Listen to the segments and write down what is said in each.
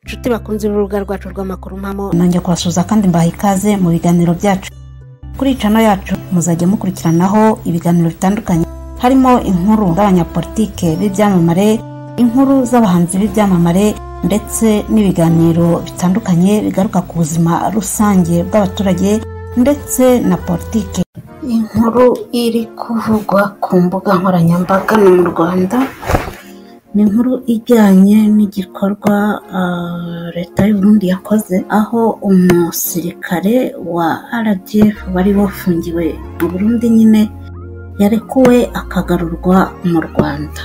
Nshuti bakunze urubuga rwacu rw'amakuru mpamo, nongeye kubasuhuza kandi mbaha ikaze mu biganiro byacu. Kuri channel yacu muzajya mukurikiranaho ibiganiro bitandukanye, harimo inkuru z'abanyapolitike b'ibyamamare, inkuru z'abahanzi b'ibyamamare, ndetse n'ibiganiro bitandukanye bigaruka ku buzima rusange bw'abaturage ndetse na politike. Inkuru iri kuvugwa ku mbuga nkoranyambaga no mu Rwanda ni inkuru ijyanye n'igikorwa leta y'u Burundi yakoze, aho umusirikare wa RDF wari wafungiwe mu Burundi nyine yarekuwe akagarurwa mu Rwanda.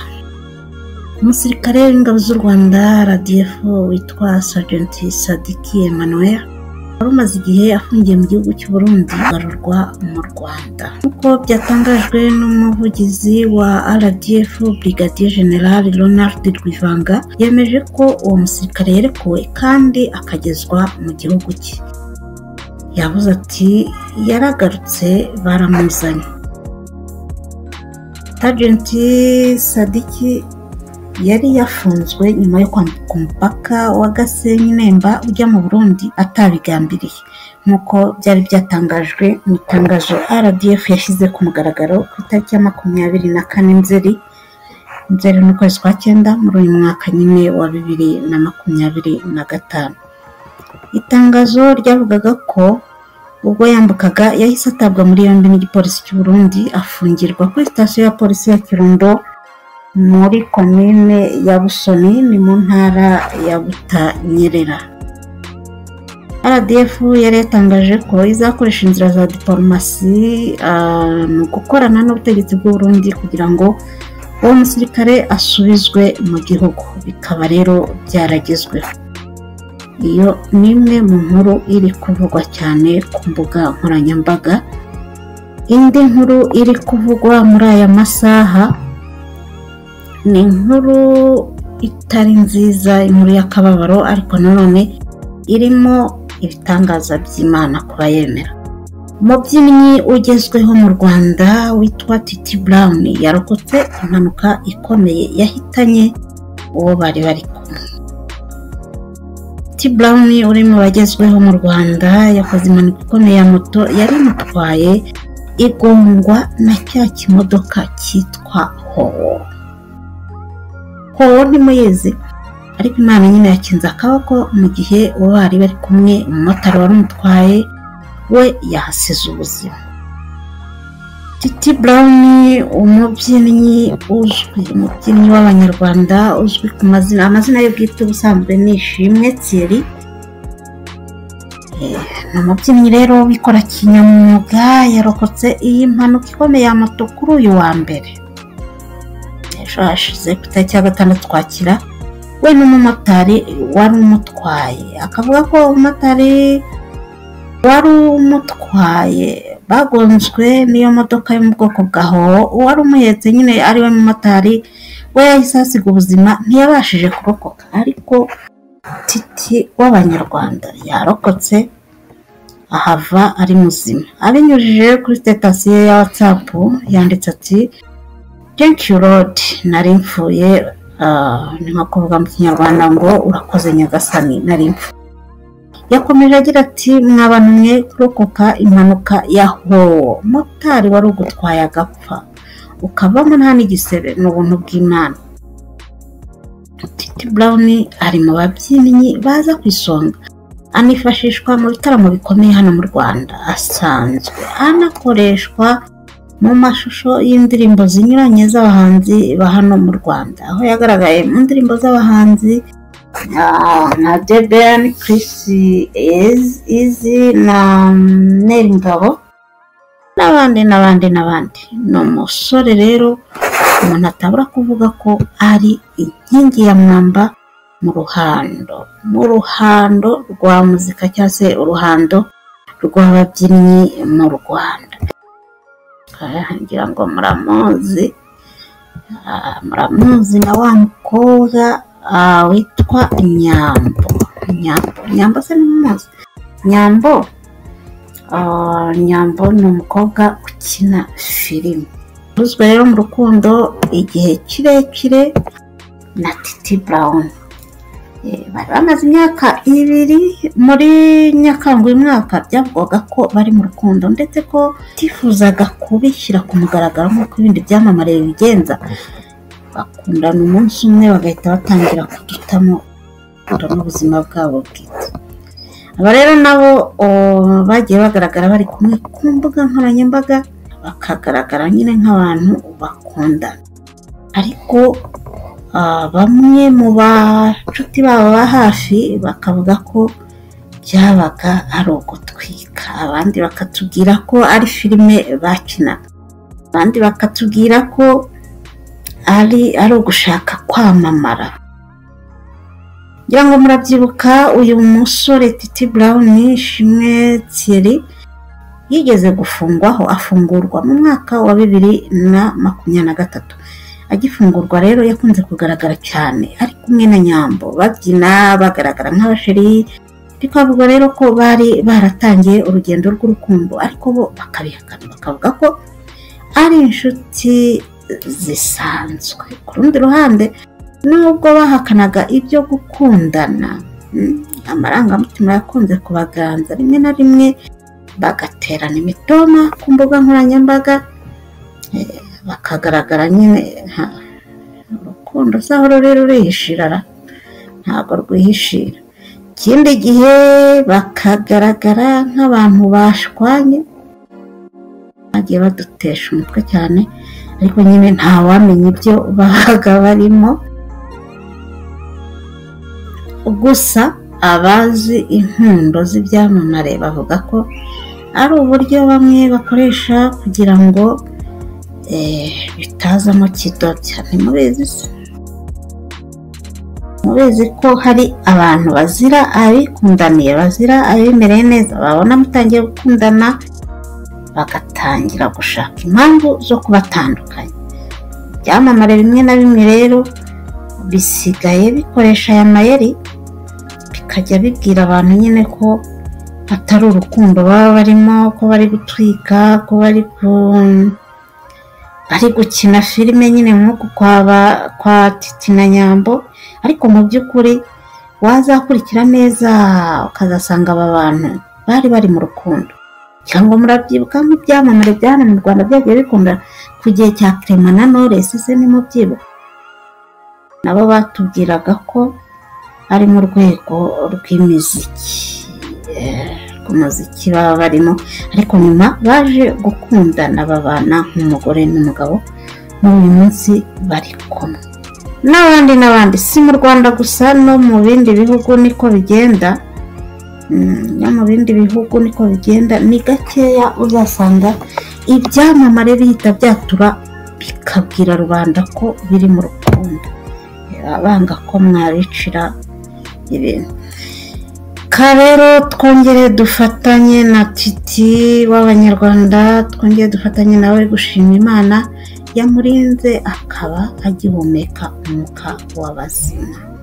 Umusirikare w'ingabo z'u Rwanda RDF witwa Sergeant Sadiki Emmanuel wari umaze igihe afungiye mu gihugu cy'u Burundi agarurwa mu Rwanda. Nk'uko byatangajwe n'umuvugizi wa RDF Brigadier General Ronald Rwivanga, yemeje ko uwo musirikare yerekuwe kandi akagezwa mu gihugu cye. Yavuze ati yaragarutse baramuzanye. Sergeant Sadiki yari yafunzwe nyuma yo kwambuka umupaka wa Gasenyi Nemba ujya mu Burundi atabigambiriye, nk'uko byari byatangajwe mu itangazo RDF yashyize ku mugaragaro ku itariki ya 24 Nzeri n'ukwezi kwa 9 muri uyu mwaka nyine wa 2025. Itangazo ryavugaga ko ubwo yambukaga yahise atabwa muri yombi n'igipolisi cy'u Burundi, afungirwa kuri sitasiyo ya polisi ya Kirundo muri komine ya Busoni ni mu ntara ya Butanyerera. RDF yari yatangaje ko izakoresha inzira za diplomasi mu gukorana n'ubutegetsi bw'u Burundi kugira ngo uwo musirikare asubizwe mu gihugu. Bikaba rero byaragezweho. Iyo ni imwe mu nkuru iri kuvugwa cyane ku mbuga nkoranyambaga. Indi nkuru iri kuvugwa muri aya masaha ni inkuru itari nziza, inkuru y'akababaro, ariko nanone irimo ibitangaza by'Imana ku bayemera. Umubyinnyi ugezweho mu Rwanda witwa Titi Brown yarokotse impanuka ikomeye yahitanye uwo bari kumwe. Titi Brown uri mu bagezweho mu Rwanda yakoze impanuka ikomeye ya moto yari imutwaye, igongwa na cya kimodoka cyitwa Howo. Ntimuyizi, ariko Imana nyine yakinze akaboko mu gihe uwo bari kumwe umumotari wari umutwaye we yahasize ubuzima. Titi Brown umubyinnyi w'Abanyarwanda uzwi ku amazina ye bwite ubusanzwe ni Ishimwe Thierry. Ni umubyinnyi rero wikora kinyamwuga, yarokotse iyi mpanuka ikomeye ya moto kuri uyu wa mbere. Hashize ku itariki ya 6 Ukwakira, we n'umumotari wari umutwaye. Akavuga ko umumotari wari umutwaye bagonzwe n'iyo modoka yo mu bwoko bwa Howo. Uwari umuhetse nyine ari we mumotari we yahise asiga ubuzima, ntiyabashije kurokoka. Ariko Titi w'Abanyarwanda yarokotse ahava ari muzima. Abinyujije kuri status ye ya WhatsApp yanditse ati "Thank you Lord, nari mfuye." Ni nko kuvuga mu Kinyarwanda ngo urakoze Nyagasani, nari mfu. Yakomeje agira ati "Mwabantu mwe kurokoka impanuka ya Howo, motari wari ugutwaye agapfa ukavamo nta n'igisebe, n'ubuntu bw'Imana." Titi Brown ari mu babyinnyi baza ku isonga, anifashishwa mu bitaramo bikomeye hano mu Rwanda, asanzwe anakoreshwa mu mashusho y'indirimbo zinyuranye z'abahanzi ba hano mu Rwanda, aho yagaragaye mu ndirimbo z'abahanzi na Deben, Chris Easy na Neri Ngabo n'abandi. Ni umusore rero umuntu atabura kuvuga ko ari inkingi ya mwamba mu ruhando rwa muzika, cyangwa se uruhando rw'ababyinnyi mu Rwanda. Ngira ngo muramuzi na wa mukobwa witwa Nyambo se n'umuzi. Nyambo ni umukobwa ukina filime, uzwi rero mu rukundo igihe kirekire na Titi Brown. bari bamaze imyaka 2 muri Nyakanga uyu mwaka, byavugaga ko bari mu rukundo ndetse ko tifuzaga kubishyira ku mugaragaro nk'uko ibindi byamamare bigenza. Bakundana umunsi umwe bagahita batangira kudutamo n'ubuzima bwabo bwite. Aba rero nabo bagiye bagaragara bari kumwe ku mbuga nkoranyambaga, bakagaragara nyine nk'abantu bakundana, ariko bamwe mu bacuti babo ba hafi bakavuga ko byabaga ari ugutwika, abandi bakatubwira ko ari filime bakinaga, abandi bakatubwira ko ari ugushaka kwamamara. Ngira ngo murabyibuka uyu musore Titi Brown Ishimwe Thierry yigeze afungurwa mu mwaka wa 2023. Agifungurwa rero yakunze kugaragara cyane ari kumwe na Nyambo, babyina bagaragara nk'abasheri, bikavuga rero ko bari baratangiye urugendo rw'urukundo, ariko bo bakabihakana bakavuga ko ari inshuti zisanzwe. Ku rundi ruhande, nubwo bahakanaga ibyo gukundana, amarangamutima yakunze kubaganza, rimwe na rimwe bagaterana imitoma ku mbuga nkoranyambaga, bakagaragara nyine urukundo zaho rero rurihishira, ntabwo rwihishira. Ikindi gihe bakagaragara nk'abantu bashwanye, bagiye badutesha umutwe cyane, ariko nyine ntawamenya ibyo babaga barimo. Gusa abazi inkundo z'ibyamamare bavuga ko ari uburyo bamwe bakoresha kugira ngo bitazamo kidobya. Mubizi ko hari abantu bazira abikundaniye, bazira abimereye neza, babona mutangiye gukundana bagatangira gushaka impamvu zo kubatandukanya. Ibyamamare bimwe na bimwe rero bisigaye bikoresha aya mayeri, bikajya bibwira abantu nyine ko atari urukundo baba barimo, ko bari gutwika, ko bari gukina filime nyine nk'uko kwa Titi na Nyambo, ariko mu by'ukuri wazakurikira neza ukazasanga aba bantu bari mu rukundo. Cyangwa murabyibuka nk'ibyamamare byane mu Rwanda byagiye bikunda ku gihe cya Clement na Knowless, se ni mu byibuka, nabo batubwiraga ko ari mu rwego rw'imiziki, ku muziki baba barimo, ariko nyuma baje gukundana babana nk'umugore n'umugabo, n'uyu munsi bari kumwe. N'abandi si mu Rwanda gusa, no mu bindi bihugu niko bigenda. Ni gakeya uzasanga ibyamamare bihita byatura bikabwira rubanda ko biri mu rukundo, abanga ko mwabicira ibintu. Rero twongere dufatanye na Titi w'Abanyarwanda, twongere dufatanye nawe gushima Imana yamurinze akaba agihumeka umwuka w'abazima.